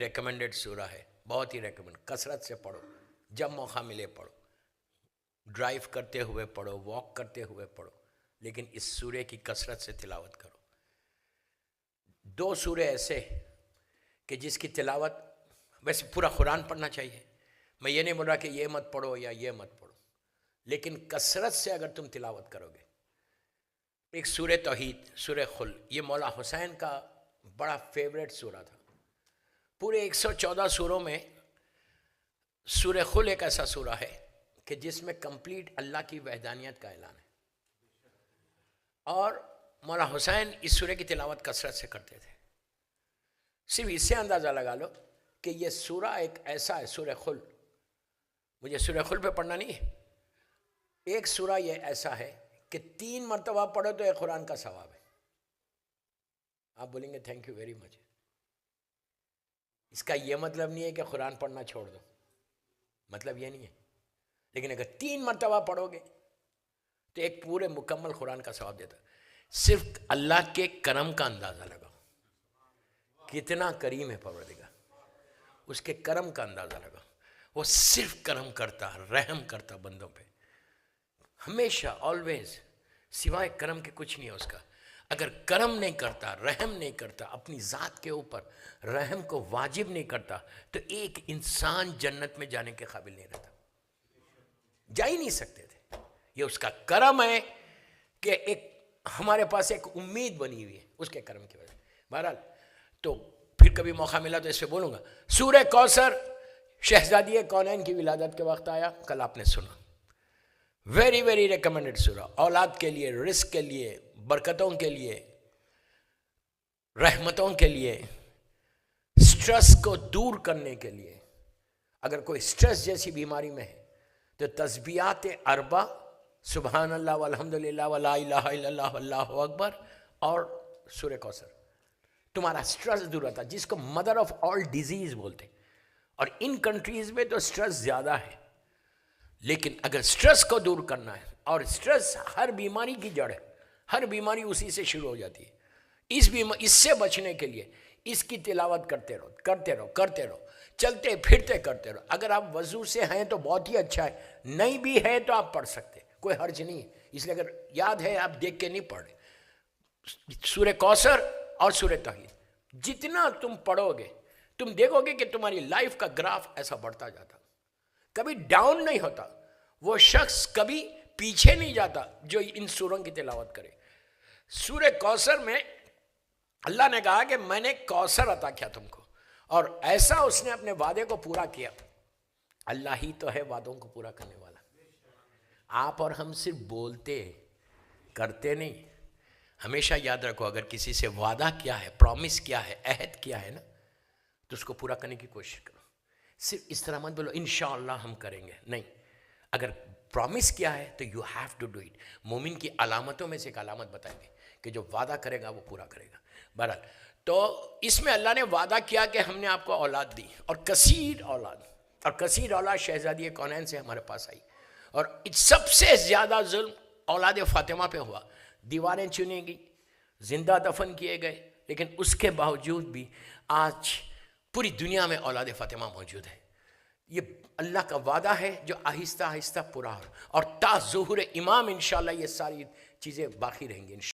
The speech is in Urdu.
ریکمنڈڈ سورہ ہے، بہت ہی ریکمنڈ، کثرت سے پڑھو، جب موقع ملے پڑھو، ڈرائیو کرتے ہوئے پڑھو، واک کرتے ہوئے پڑھو، لیکن اس سورے کی کثرت سے تلاوت کرو۔ 2 سورے ایسے کہ جس کی تلاوت، ویسے پورا قرآن پڑھنا چاہیے، میں یہ نہیں بول رہا کہ یہ مت پڑھو یا یہ مت پڑھو، لیکن کثرت سے اگر تم تلاوت کرو گے۔ ایک سورہ توحید، سورہ خل، یہ مولا حسین کا بڑا فیوریٹ سورہ تھا۔ پورے 114 سوروں میں سورہ خل ایک ایسا سورہ ہے کہ جس میں کمپلیٹ اللہ کی وحدانیت کا اعلان ہے، اور مولا حسین اس سورہ کی تلاوت کثرت سے کرتے تھے۔ صرف اس سے اندازہ لگا لو کہ یہ سورہ ایک ایسا ہے، سورہ خل، مجھے سورہ خل پہ پڑھنا نہیں ہے، ایک سورہ یہ ایسا ہے کہ 3 مرتبہ پڑھو تو ایک قرآن کا ثواب ہے۔ آپ بولیں گے تھینک یو ویری مچ، اس کا یہ مطلب نہیں ہے کہ قرآن پڑھنا چھوڑ دو، مطلب یہ نہیں ہے، لیکن اگر 3 مرتبہ پڑھو گے تو ایک پورے مکمل قرآن کا ثواب دیتا ہے۔ صرف اللہ کے کرم کا اندازہ لگاؤ، کتنا کریم ہے پروردگار، اس کے کرم کا اندازہ لگاؤ۔ وہ صرف کرم کرتا، رحم کرتا بندوں پہ، ہمیشہ، آلویز، سوائے کرم کے کچھ نہیں ہے اس کا۔ اگر کرم نہیں کرتا، رحم نہیں کرتا، اپنی ذات کے اوپر رحم کو واجب نہیں کرتا، تو ایک انسان جنت میں جانے کے قابل نہیں رہتا، جا ہی نہیں سکتے تھے۔ یہ اس کا کرم ہے کہ ایک ہمارے پاس ایک امید بنی ہوئی ہے اس کے کرم کی وجہ سے۔ بہرحال تو پھر کبھی موقع ملا تو اس پہ بولوں گا۔ سورہ کوثر شہزادی کونین کی ولادت کے وقت آیا، کل آپ نے سنا، ویری ویری ریکمنڈڈ سورہ، اولاد کے لیے، رزق کے لیے، برکتوں کے لیے، رحمتوں کے لیے، سٹریس کو دور کرنے کے لیے۔ اگر کوئی سٹریس جیسی بیماری میں ہے تو تسبیحات 4 سبحان اللہ والحمدللہ ولا الہ الا اللہ واللہ اکبر اور سورہ کوثر، تمہارا سٹریس دور ہوتا ہے، جس کو مدر آف آل ڈیزیز بولتے ہیں۔ اور ان کنٹریز میں تو سٹریس زیادہ ہے، لیکن اگر سٹریس کو دور کرنا ہے، اور سٹریس ہر بیماری کی جڑ ہے، ہر بیماری اسی سے شروع ہو جاتی ہے، اس سے بچنے کے لیے اس کی تلاوت کرتے رہو، کرتے رہو، کرتے رہو، چلتے پھرتے کرتے رہو۔ اگر آپ وضو سے ہیں تو بہت ہی اچھا ہے، نہیں بھی ہے تو آپ پڑھ سکتے، کوئی حرج نہیں ہے۔ اس لیے اگر یاد ہے آپ دیکھ کے نہیں پڑھ رہے، سورہ کوثر اور سورہ توحید جتنا تم پڑھو گے تم دیکھو گے کہ تمہاری لائف کا گراف ایسا بڑھتا جاتا، کبھی ڈاؤن نہیں ہوتا، وہ شخص کبھی پیچھے نہیں جاتا جو ان سوروں کی تلاوت کرے۔ سورہ کوثر میں اللہ نے کہا کہ میں نے کوثر عطا کیا تم کو، اور ایسا اس نے اپنے وعدے کو پورا کیا۔ اللہ ہی تو ہے وعدوں کو پورا کرنے والا، آپ اور ہم صرف بولتے کرتے نہیں۔ ہمیشہ یاد رکھو، اگر کسی سے وعدہ کیا ہے، پرومس کیا ہے، عہد کیا ہے نا، تو اس کو پورا کرنے کی کوشش کرو۔ صرف اس طرح مت بولو انشاءاللہ ہم کریں گے، نہیں، اگر پرومس کیا ہے تو you have to do it. مومن کی علامتوں میں سے ایک علامت بتائیں گے کہ جو وعدہ کرے گا وہ پورا کرے گا۔ بہرحال تو اس میں اللہ نے وعدہ کیا کہ ہم نے آپ کو اولاد دی، اور کثیر اولاد، اور کثیر اولاد شہزادی کونین سے ہمارے پاس آئی، اور سب سے زیادہ ظلم اولاد فاطمہ پہ ہوا، دیواریں چنی گئی، زندہ دفن کیے گئے، لیکن اس کے باوجود بھی آج پوری دنیا میں اولاد فاطمہ موجود ہے۔ یہ اللہ کا وعدہ ہے جو آہستہ آہستہ پورا ہو، اور تا ظہور امام انشاءاللہ یہ ساری چیزیں باقی رہیں گی۔